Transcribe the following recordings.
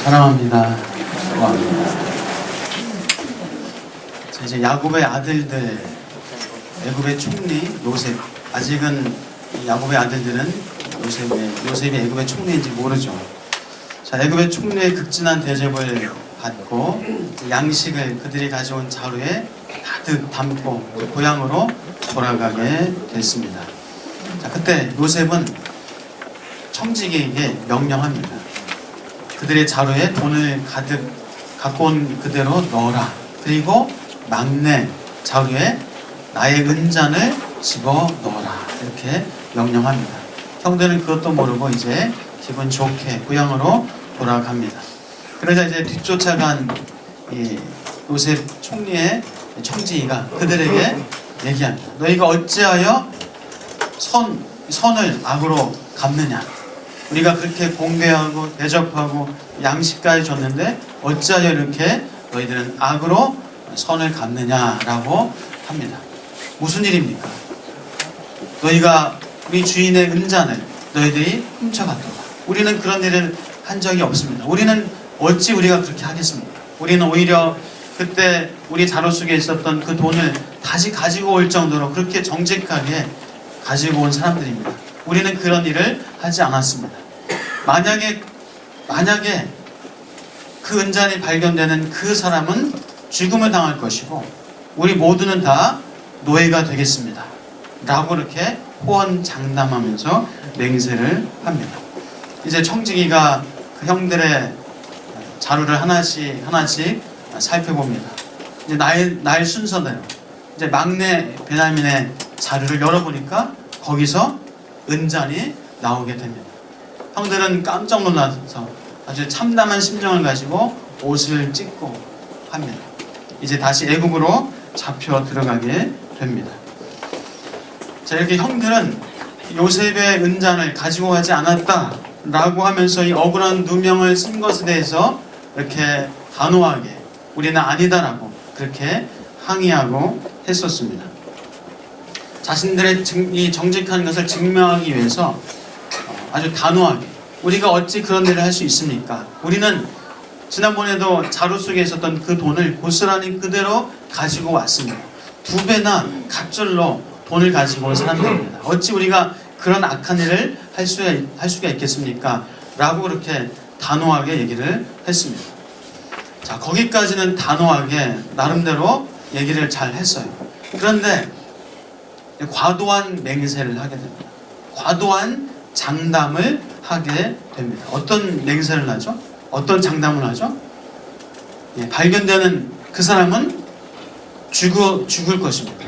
사랑합니다. 고맙습니다. 자, 이제 야곱의 아들들, 애굽의 총리 요셉. 아직은 이 야곱의 아들들은 요셉이 애굽의 총리인지 모르죠. 자, 애굽의 총리의 극진한 대접을 받고 양식을 그들이 가져온 자루에 가득 담고 고향으로 돌아가게 됐습니다. 자, 그때 요셉은 청지기에게 명령합니다. 그들의 자루에 돈을 가득 갖고 온 그대로 넣어라. 그리고 막내 자루에 나의 은잔을 집어 넣어라. 이렇게 명령합니다. 형들은 그것도 모르고 이제 기분 좋게 고향으로 돌아갑니다. 그러자 이제 뒤쫓아간 이 요셉 총리의 청지기가 그들에게 얘기합니다. 너희가 어찌하여 선을 악으로 갚느냐? 우리가 그렇게 공개하고 대접하고 양식까지 줬는데 어찌하여 이렇게 너희들은 악으로 선을 갚느냐라고 합니다. 무슨 일입니까? 너희가 우리 주인의 은잔을 너희들이 훔쳐갔도다. 우리는 그런 일을 한 적이 없습니다. 우리는 어찌 우리가 그렇게 하겠습니까? 우리는 오히려 그때 우리 자루 속에 있었던 그 돈을 다시 가지고 올 정도로 그렇게 정직하게 가지고 온 사람들입니다. 우리는 그런 일을 하지 않았습니다. 만약에 그 은잔이 발견되는 그 사람은 죽음을 당할 것이고 우리 모두는 다 노예가 되겠습니다. 라고 이렇게 호언장담하면서 맹세를 합니다. 이제 청지기가 그 형들의 자루를 하나씩 살펴봅니다. 이제 날 순서대로 이제 막내 베냐민의 자루를 열어보니까 거기서 은잔이 나오게 됩니다. 형들은 깜짝 놀라서 아주 참담한 심정을 가지고 옷을 찢고 합니다. 이제 다시 애굽으로 잡혀 들어가게 됩니다. 자, 이렇게 형들은 요셉의 은잔을 가지고 가지 않았다라고 하면서 이 억울한 누명을 쓴 것에 대해서 이렇게 단호하게 우리는 아니다라고 그렇게 항의하고 했었습니다. 자신들의 이 정직한 것을 증명하기 위해서 아주 단호하게 우리가 어찌 그런 일을 할 수 있습니까? 우리는 지난번에도 자루 속에 있었던 그 돈을 고스란히 그대로 가지고 왔습니다. 2배나 갑절로 돈을 가지고 온 사람들입니다. 어찌 우리가 그런 악한 일을 할 수가 있겠습니까? 라고 그렇게 단호하게 얘기를 했습니다. 자, 거기까지는 단호하게 나름대로 얘기를 잘 했어요. 그런데 과도한 맹세를 하게 됩니다. 과도한 장담을 하게 됩니다. 어떤 맹세를 하죠? 어떤 장담을 하죠? 발견되는 그 사람은 죽을 것입니다.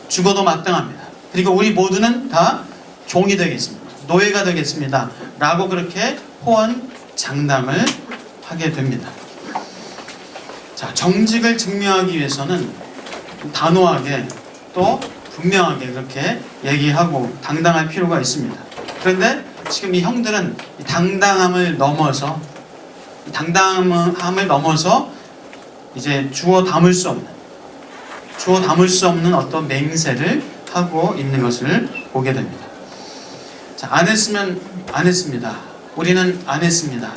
죽어도 마땅합니다. 그리고 우리 모두는 다 종이 되겠습니다. 노예가 되겠습니다. 라고 그렇게 호언 장담을 하게 됩니다. 자, 정직을 증명하기 위해서는 단호하게 또 분명하게 그렇게 얘기하고 당당할 필요가 있습니다. 그런데 지금 이 형들은 이 당당함을 넘어서 이제 주워 담을 수 없는 어떤 맹세를 하고 있는 것을 보게 됩니다. 자, 안 했으면 안 했습니다. 우리는 안 했습니다.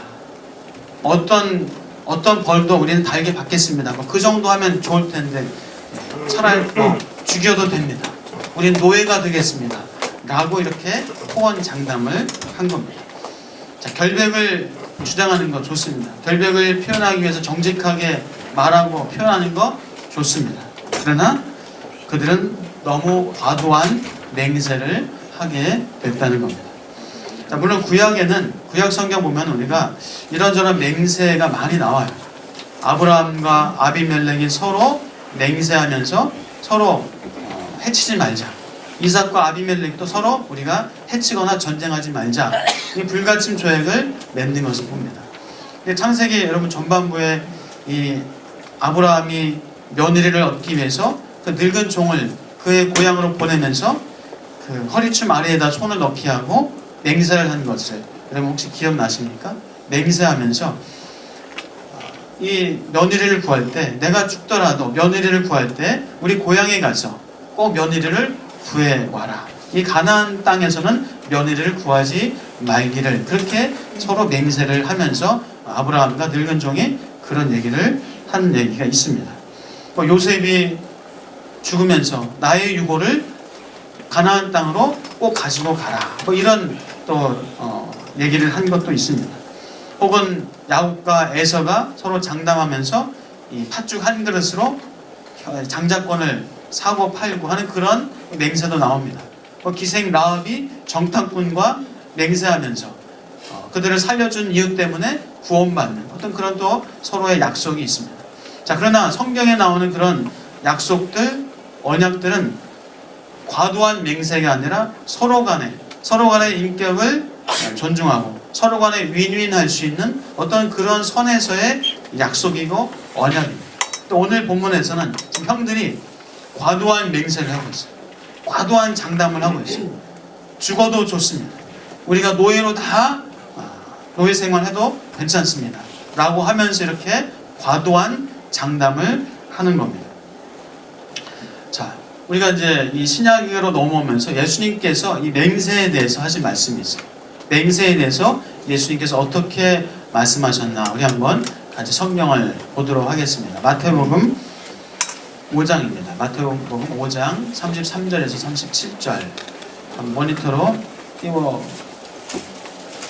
어떤 벌도 우리는 달게 받겠습니다. 그 정도 하면 좋을 텐데 차라리 죽여도 됩니다. 우리는 노예가 되겠습니다. 라고 이렇게 호언 장담을 한 겁니다. 자, 결백을 주장하는 거 좋습니다. 결백을 표현하기 위해서 정직하게 말하고 표현하는 거 좋습니다. 그러나 그들은 너무 과도한 맹세를 하게 됐다는 겁니다. 자, 물론 구약 성경 보면 우리가 이런저런 맹세가 많이 나와요. 아브라함과 아비멜렉이 서로 맹세하면서 서로 해치지 말자. 이삭과 아비멜렉도 서로 우리가 해치거나 전쟁하지 말자. 이 불가침 조약을 맺는 것을 봅니다. 창세기 여러분 전반부에 이 아브라함이 며느리를 얻기 위해서 그 늙은 종을 그의 고향으로 보내면서 그 허리춤 아래에다 손을 넣게 하고 맹세를 한 것을 여러분 혹시 기억나십니까? 맹세하면서 이 며느리를 구할 때 내가 죽더라도 며느리를 구할 때 우리 고향에 가서 꼭 며느리를 구해와라. 이 가나안 땅에서는 며느리를 구하지 말기를 그렇게 서로 맹세를 하면서 아브라함과 늙은 종이 그런 얘기를 한 얘기가 있습니다. 요셉이 죽으면서 나의 유고를 가나안 땅으로 꼭 가지고 가라. 이런 또 얘기를 한 것도 있습니다. 혹은 야곱과 에서가 서로 장담하면서 이 팥죽 한 그릇으로 장자권을 사고 팔고 하는 그런 맹세도 나옵니다. 기생 라합이 정탐꾼과 맹세하면서 그들을 살려준 이유 때문에 구원받는 어떤 그런 또 서로의 약속이 있습니다. 자, 그러나 성경에 나오는 그런 약속들, 언약들은 과도한 맹세가 아니라 서로 간의 인격을 존중하고 서로 간에 윈윈할 수 있는 어떤 그런 선에서의 약속이고 언약입니다. 또 오늘 본문에서는 지금 형들이 과도한 맹세를 하고 있어요. 과도한 장담을 하고 있어요. 죽어도 좋습니다. 우리가 노예로 다 노예 생활해도 괜찮습니다. 라고 하면서 이렇게 과도한 장담을 하는 겁니다. 자, 우리가 이제 이 신약으로 넘어오면서 예수님께서 이 맹세에 대해서 하신 말씀이 있어요. 맹세에 대해서 예수님께서 어떻게 말씀하셨나 우리 한번 같이 성경을 보도록 하겠습니다. 마태복음 5장입니다. 마태복음 5장 33절에서 37절 모니터로 띄워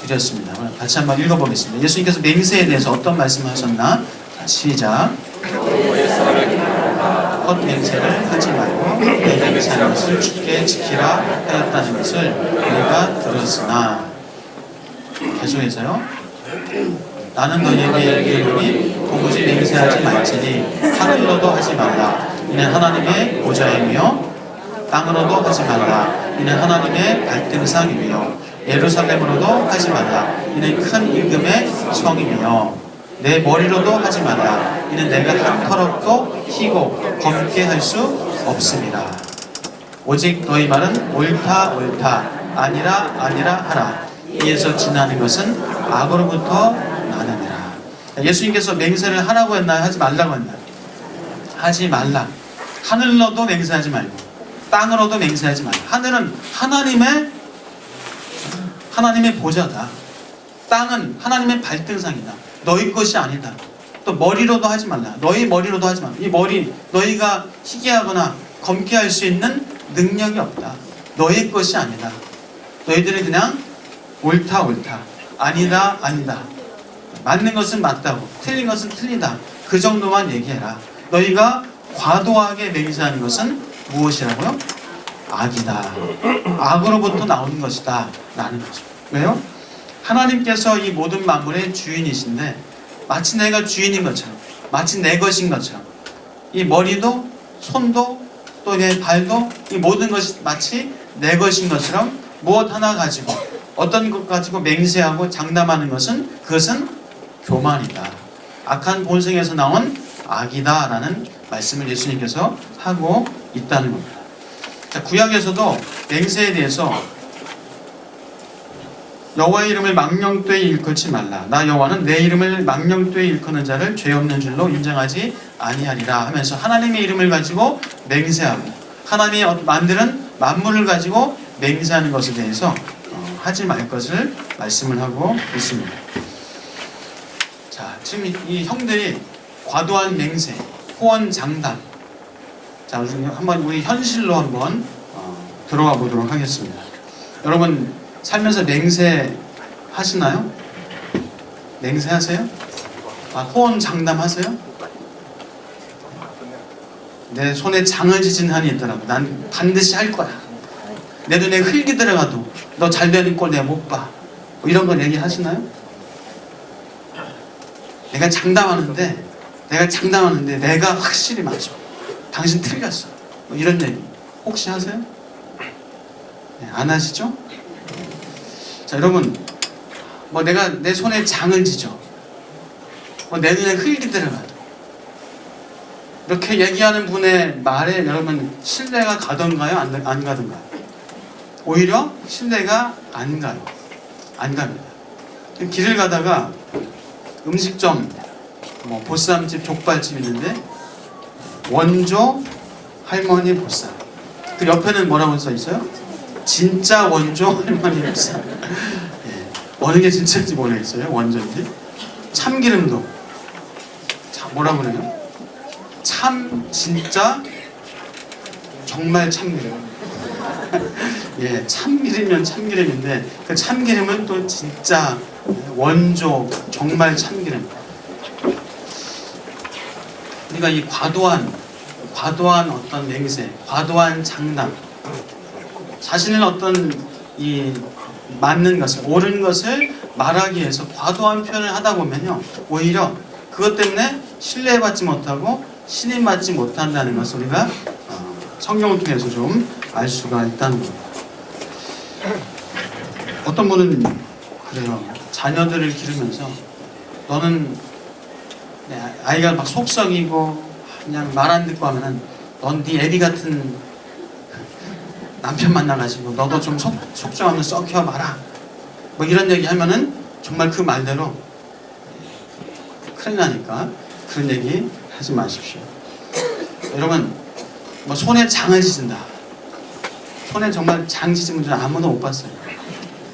드렸습니다. 같이 한번 읽어보겠습니다. 예수님께서 맹세에 대해서 어떤 말씀을 하셨나? 자, 시작. 헛맹세를 하지 말고 내 맹세하는 것을 굳게 지키라 하였다는 것을 우리가 들었으나 계속해서요. 나는 너희에게 이르노니 도무지 맹세하지 말지니 하늘로도 하지 말라. 이는 하나님의 보좌이며 땅으로도 하지 말라. 이는 하나님의 갈등상이며 예루살렘으로도 하지 말라. 이는 큰 임금의 성이며 내 머리로도 하지 말라. 이는 내가 한 터럭도 희고 검게 할 수 없습니다. 오직 너희 말은 옳다 옳다 아니라 아니라 하라. 이에서 지나는 것은 악으로부터 나느니라. 예수님께서 맹세를 하라고 했나요? 하지 말라고 했나요? 하지 말라. 하늘로도 맹세하지 말고 땅으로도 맹세하지 말라. 하늘은 하나님의 보좌다. 땅은 하나님의 발등상이다. 너희 것이 아니다. 또 머리로도 하지 말라. 너희 머리로도 하지 말라. 이 머리 너희가 희귀하거나 검게 할 수 있는 능력이 없다. 너희 것이 아니다. 너희들은 그냥 옳다 옳다 아니다 아니다 맞는 것은 맞다고 틀린 것은 틀리다 그 정도만 얘기해라. 너희가 과도하게 맹세하는 것은 무엇이라고요? 악이다. 악으로부터 나오는 것이다 라는 거죠. 왜요? 하나님께서 이 모든 만물의 주인이신데 마치 내가 주인인 것처럼 마치 내 것인 것처럼 이 머리도 손도 또 내 발도 이 모든 것이 마치 내 것인 것처럼 무엇 하나 가지고 어떤 것 가지고 맹세하고 장담하는 것은 그것은 교만이다. 악한 본성에서 나온 악이다 라는 말씀을 예수님께서 하고 있다는 겁니다. 자, 구약에서도 맹세에 대해서 여호와의 이름을 망령되이 일컫지 말라. 나 여호와는 내 이름을 망령되이 일컫는 자를 죄 없는 줄로 인정하지 아니하리라 하면서 하나님의 이름을 가지고 맹세하고 하나님이 만드는 만물을 가지고 맹세하는 것에 대해서 하지 말 것을 말씀을 하고 있습니다. 자, 지금 이 형들이 과도한 맹세, 호언 장담. 자, 한번 우리 현실로 한번 들어가 보도록 하겠습니다. 여러분 살면서 맹세 하시나요? 맹세 하세요? 호언 장담 하세요? 내 손에 장을 지진 한이 있더라고. 난 반드시 할 거야. 내 눈에 흙이 들어가도 너 잘 되는 꼴 내가 못 봐. 이런 거 얘기하시나요? 내가 장담하는데 내가 확실히 맞아. 당신 틀렸어. 이런 얘기 혹시 하세요? 네, 안 하시죠? 자, 여러분 내가 내 손에 장을 지죠. 내 눈에 흙이 들어가도 이렇게 얘기하는 분의 말에 여러분 신뢰가 가던가요? 안 가던가요? 오히려 신뢰가 안 가요. 안 갑니다. 길을 가다가 음식점, 보쌈집, 족발집 있는데 원조 할머니 보쌈. 그 옆에는 뭐라고 써 있어요? 진짜 원조 할머니 보쌈. 예. 어느 게 진짜인지 모르겠어요. 원조인지. 참기름도 뭐라 그래요? 진짜 정말 참기름. 예, 참기름이면 참기름인데 그 참기름은 또 진짜 원조 정말 참기름. 우리가 이 과도한 어떤 맹세, 과도한 장담, 자신을 어떤 이 맞는 것을, 옳은 것을 말하기 위해서 과도한 표현을 하다 보면요, 오히려 그것 때문에 신뢰받지 못하고 신임받지 못한다는 것을 우리가 성경을 통해서 좀 알 수가 있다는 겁니다. 어떤 분은 그래요. 자녀들을 기르면서 너는 아이가 막 속썩이고 그냥 말 안 듣고 하면은 넌 네 애비 같은 남편 만나가지고 너도 좀 속 좀 한번 썩혀봐라. 뭐 이런 얘기 하면은 정말 그 말대로 큰일 나니까 그런 얘기 하지 마십시오. 여러분, 뭐 손에 장을 찢은다. 손에 정말 장 찢은 줄 아무도 못 봤어요.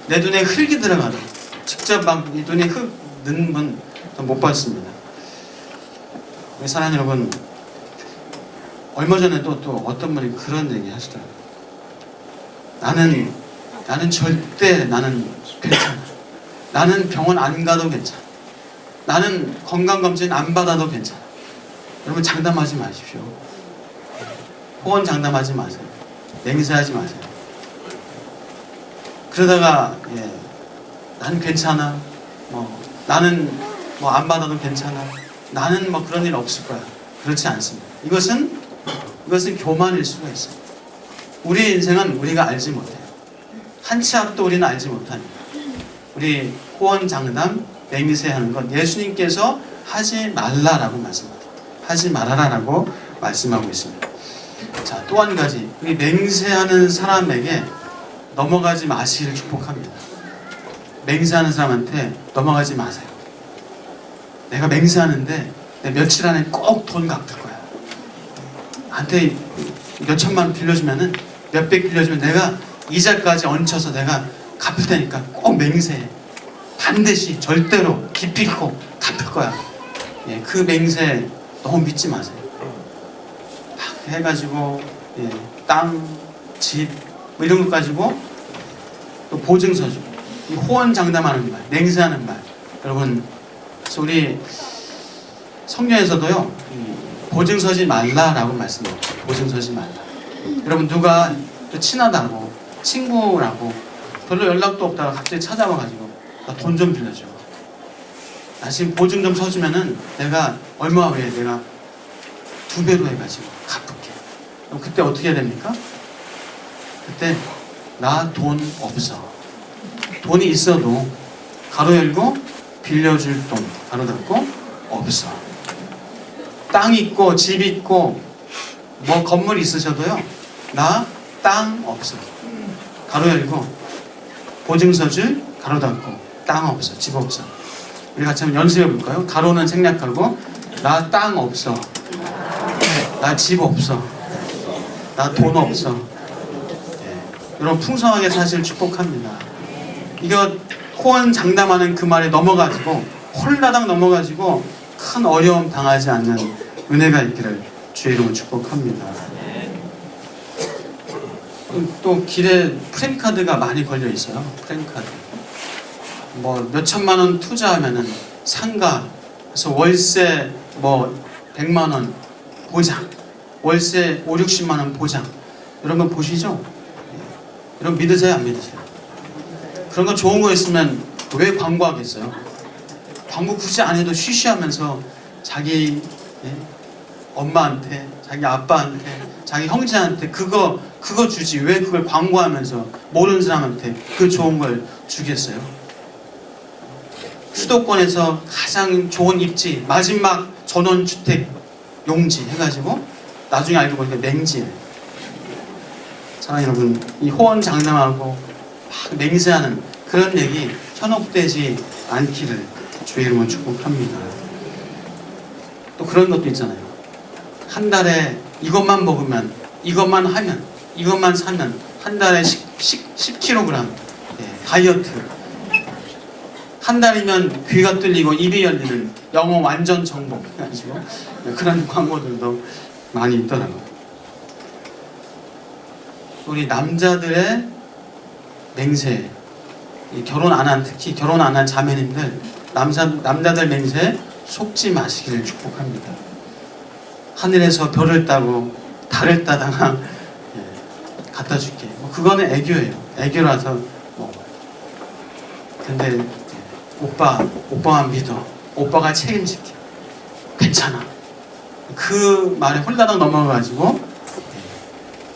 내 눈에 흙이 들어가도 직접 막 이 눈에 흙 넣는 분 못 봤습니다. 우리 사랑하는 여러분, 얼마 전에 또 어떤 분이 그런 얘기 하시더라고요. 나는 절대 나는 괜찮아. 나는 병원 안 가도 괜찮아. 나는 건강검진 안 받아도 괜찮아. 여러분, 장담하지 마십시오. 호언 장담하지 마세요. 맹세하지 마세요. 그러다가 나는 괜찮아. 나는 안 받아도 괜찮아. 나는 그런 일 없을 거야. 그렇지 않습니다. 이것은 교만일 수가 있어요. 우리 인생은 우리가 알지 못해요. 한 치 앞도 우리는 알지 못합니다. 우리 호언 장담, 맹세하는 건 예수님께서 하지 말라라고 말씀합니다. 하지 말아라라고 말씀하고 있습니다. 자, 또 한 가지, 우리 맹세하는 사람에게 넘어가지 마시기를 축복합니다. 맹세하는 사람한테 넘어가지 마세요. 내가 맹세하는데 내 며칠 안에 꼭 돈 갚을 거야. 나한테 몇 천만 원 빌려주면은 몇백 빌려주면 내가 이자까지 얹혀서 내가 갚을 테니까 꼭 맹세해. 반드시 절대로 기필코 갚을 거야. 그 맹세 너무 믿지 마세요. 막 해가지고 땅, 집 이런 것 가지고 또 보증서 주고 이 호언 장담하는 말, 맹세하는 말. 여러분, 그래서 우리 성경에서도요, 보증서지 말라라고 말씀합니다. 보증서지 말라. 여러분, 누가 또 친하다고, 친구라고 별로 연락도 없다가 갑자기 찾아와가지고 나 돈 좀 빌려줘. 나 지금 보증 좀 서주면은 내가 얼마 후에 내가 2배로 해가지고 갚을게. 그럼 그때 어떻게 해야 됩니까? 그때 나 돈 없어. 돈이 있어도 가로 열고 빌려줄 돈 가로 닫고 없어. 땅 있고 집 있고 건물 있으셔도요, 나 땅 없어. 가로 열고 보증서 줄 가로 닫고 땅 없어. 집 없어. 우리 같이 한번 연습해 볼까요? 가로는 생략하고 나 땅 없어. 나 집 없어. 나 돈 없어. 여러분, 풍성하게 사실 축복합니다. 이거 호언 장담하는 그 말에 넘어가지고 홀라당 넘어가지고 큰 어려움 당하지 않는 은혜가 있기를 주의 이름으로 축복합니다. 또 길에 프레임카드가 많이 걸려 있어요. 프레임카드. 몇 천만 원 투자하면은 상가, 그래서 월세 100만 원 보장, 월세 5, 60만 원 보장. 이런 거 보시죠? 여러분, 믿으세요? 안 믿으세요? 그런 거 좋은 거 있으면 왜 광고하겠어요? 광고 굳이 안 해도 쉬쉬하면서 자기 엄마한테, 자기 아빠한테, 자기 형제한테 그거 주지. 왜 그걸 광고하면서 모르는 사람한테 그 좋은 걸 주겠어요? 수도권에서 가장 좋은 입지, 마지막 전원주택 용지 해가지고 나중에 알고 보니까 맹지예요. 사랑하는 여러분, 이 호언 장담하고 막 맹세하는 그런 얘기 현혹되지 않기를 주의 이름으로 축복합니다. 또 그런 것도 있잖아요. 한 달에 이것만 먹으면, 이것만 하면, 이것만 사면 한 달에 10kg 다이어트 한 달이면 귀가 뚫리고 입이 열리는 영어 완전 정복 해가지고 그런 광고들도 많이 있더라고요. 우리 남자들의 맹세, 결혼 안 한, 특히 결혼 안 한 자매님들, 남자들 맹세 속지 마시기를 축복합니다. 하늘에서 별을 따고 달을 따다가 갖다 줄게. 뭐 그거는 애교예요. 애교라서 먹어요. 근데 오빠만 믿어. 오빠가 책임질게. 괜찮아. 그 말에 홀라당 넘어가가지고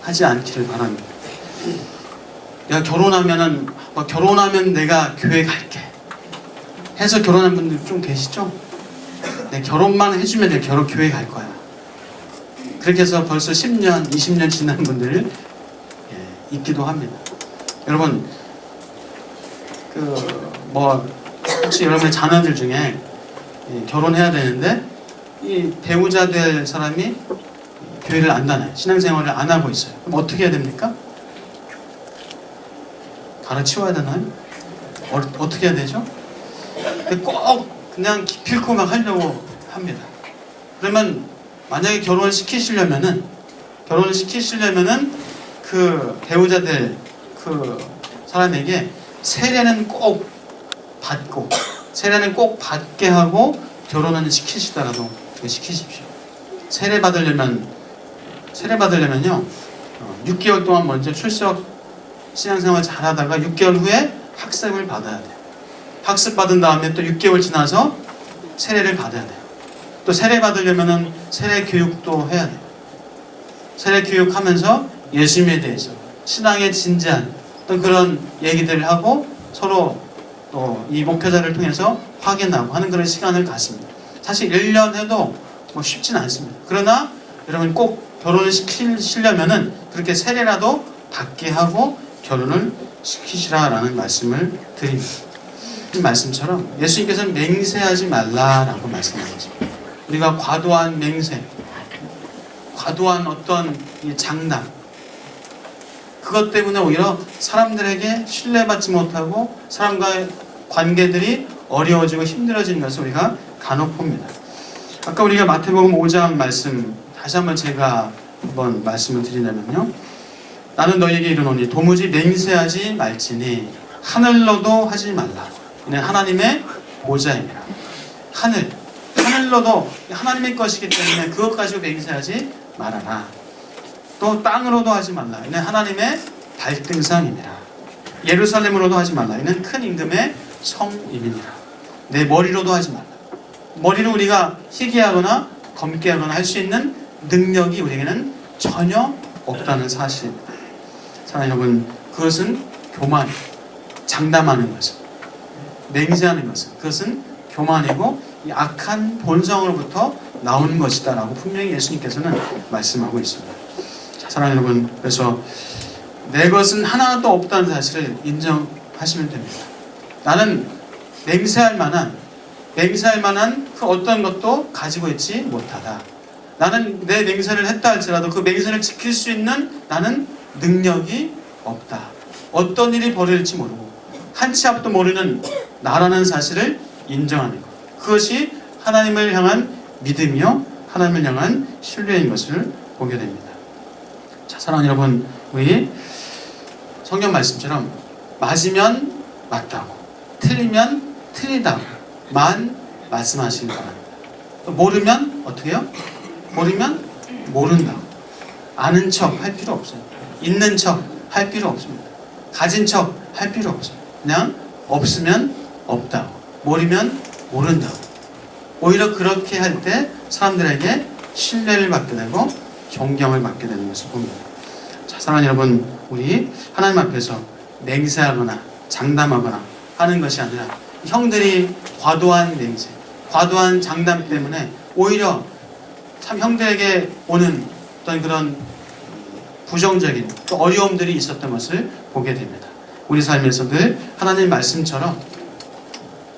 하지 않기를 바랍니다. 내가 결혼하면 내가 교회 갈게 해서 결혼한 분들 좀 계시죠? 내 결혼만 해주면 내가 교회 갈 거야. 그렇게 해서 벌써 10년, 20년 지난 분들 있기도 합니다. 여러분, 혹시 여러분의 자녀들 중에 결혼해야 되는데 이 배우자 될 사람이 교회를 안 다녀요. 신앙생활을 안 하고 있어요. 그럼 어떻게 해야 됩니까? 가르치워야 되나요? 어떻게 해야 되죠? 꼭 그냥 기필코 막 하려고 합니다. 그러면 만약에 결혼을 시키시려면은 그 배우자 될 그 사람에게 세례는 꼭 받게 하고 결혼은 시키시더라도 시키십시오. 세례 받으려면요 6개월 동안 먼저 출석 신앙생활 잘하다가 6개월 후에 학습을 받아야 돼요. 학습 받은 다음에 또 6개월 지나서 세례를 받아야 돼요. 또 세례 받으려면은 세례 교육도 해야 돼요. 세례 교육하면서 예수님에 대해서 신앙의 진지한 어떤 그런 얘기들을 하고 서로 또 이 목회자를 통해서 확인하고 하는 그런 시간을 갖습니다. 사실 1년 해도 뭐 쉽진 않습니다. 그러나 여러분 꼭 결혼을 시키려면은 그렇게 세례라도 받게 하고 결혼을 시키시라라는 말씀을 드립니다. 이 말씀처럼 예수님께서는 맹세하지 말라라고 말씀하셨습니다. 우리가 과도한 맹세, 과도한 어떤 이 장담, 그것 때문에 오히려 사람들에게 신뢰받지 못하고 사람과의 관계들이 어려워지고 힘들어지는 것을 우리가 간혹 봅니다. 아까 우리가 마태복음 5장 말씀 다시 한번 제가 한번 말씀을 드리려면요, 나는 너희에게 이르노니 도무지 맹세하지 말지니 하늘로도 하지 말라. 이는 하나님의 보좌입니다. 하늘로도 하나님의 것이기 때문에 그것 가지고 맹세하지 말아라. 또 땅으로도 하지 말라. 이는 하나님의 발등상이니라. 예루살렘으로도 하지 말라. 이는 큰 임금의 성임이니라. 내 머리로도 하지 말라. 머리로 우리가 희귀하거나 검게하거나 할 수 있는 능력이 우리에게는 전혀 없다는 사실입니다. 사랑하는 여러분, 그것은 교만, 장담하는 것은, 맹세하는 것은, 그것은 교만이고 이 악한 본성으로부터 나오는 것이다라고 분명히 예수님께서는 말씀하고 있습니다. 자, 사랑하는 여러분, 그래서 내 것은 하나도 없다는 사실을 인정하시면 됩니다. 나는 맹세할 만한 그 어떤 것도 가지고 있지 못하다. 나는 내 맹세를 했다 할지라도 그 맹세를 지킬 수 있는 나는 능력이 없다. 어떤 일이 벌어질지 모르고 한 치 앞도 모르는 나라는 사실을 인정하는 것. 그것이 하나님을 향한 믿음이요, 하나님을 향한 신뢰인 것을 보게 됩니다. 자, 사랑하는 여러분, 우리 성경 말씀처럼 맞으면 맞다고, 틀리면 틀리다고만 말씀하시기 바랍니다. 또 모르면 어떻게 해요? 모르면 모른다고. 아는 척 할 필요 없어요. 있는 척 할 필요 없습니다. 가진 척 할 필요 없어요. 그냥 없으면 없다고, 모르면 모른다고. 오히려 그렇게 할 때 사람들에게 신뢰를 받게 되고 존경을 받게 되는 것을 봅니다. 자, 사랑하는 여러분, 우리 하나님 앞에서 맹세하거나 장담하거나 하는 것이 아니라 형들이 과도한 맹세, 과도한 장담 때문에 오히려 참 형들에게 오는 어떤 그런 부정적인 또 어려움들이 있었던 것을 보게 됩니다. 우리 삶에서 늘 하나님 말씀처럼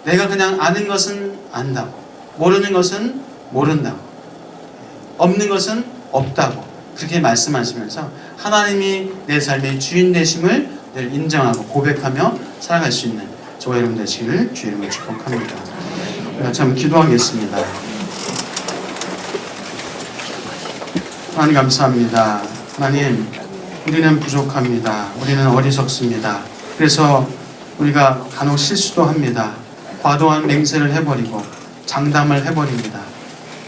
내가 그냥 아는 것은 안다고, 모르는 것은 모른다고, 없는 것은 없다고 그렇게 말씀하시면서 하나님이 내 삶의 주인 되심을 늘 인정하고 고백하며 살아갈 수 있는 저와 여러분 되시기를 주의 이름으로 축복합니다. 참 기도하겠습니다. 하나님 감사합니다. 하나님, 우리는 부족합니다. 우리는 어리석습니다. 그래서 우리가 간혹 실수도 합니다. 과도한 맹세를 해버리고 장담을 해버립니다.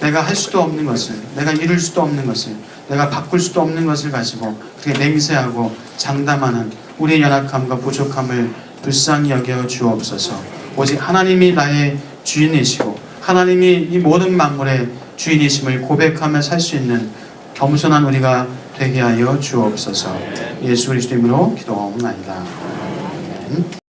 내가 할 수도 없는 것을, 내가 이룰 수도 없는 것을, 내가 바꿀 수도 없는 것을 가지고 그렇게 맹세하고 장담하는 우리의 연약함과 부족함을 불쌍히 여겨 주옵소서. 오직 하나님이 나의 주인이시고 하나님이 이 모든 만물의 주인이심을 고백하며 살 수 있는 겸손한 우리가 되게 하여 주옵소서. 예수 그리스도 이름으로 기도하옵나이다. 아멘.